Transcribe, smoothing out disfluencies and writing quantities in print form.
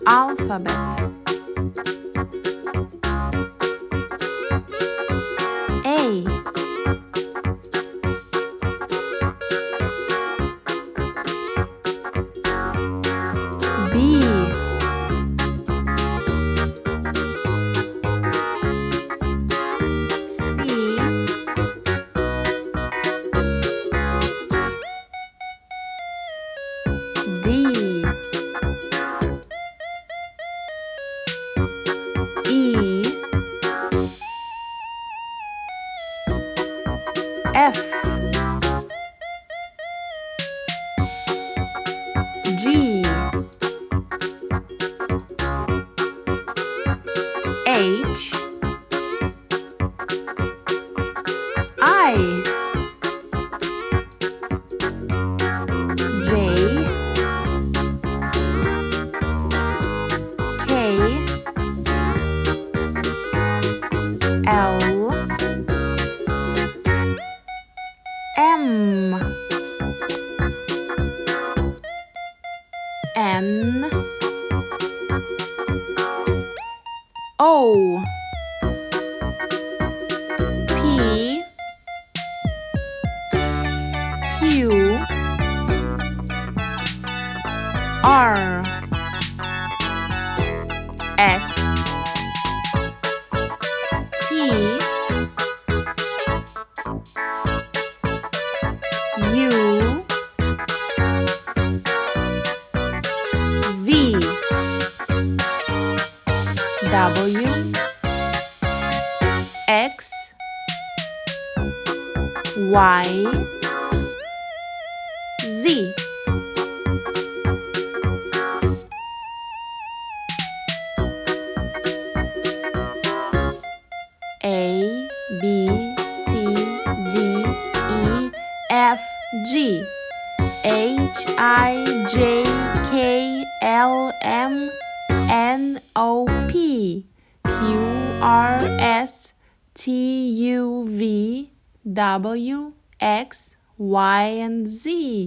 Alphabet. A, B, C, D, E, F, G, H, I, J, K, L, M, N, O, P, Q, R, S, T, U, V, W, X, Y, Z. A, B, C, D, E, F, G, H, I, J, K, L, M, N, O, P, Q, R, S, T, U, V, W, X, Y, and Z.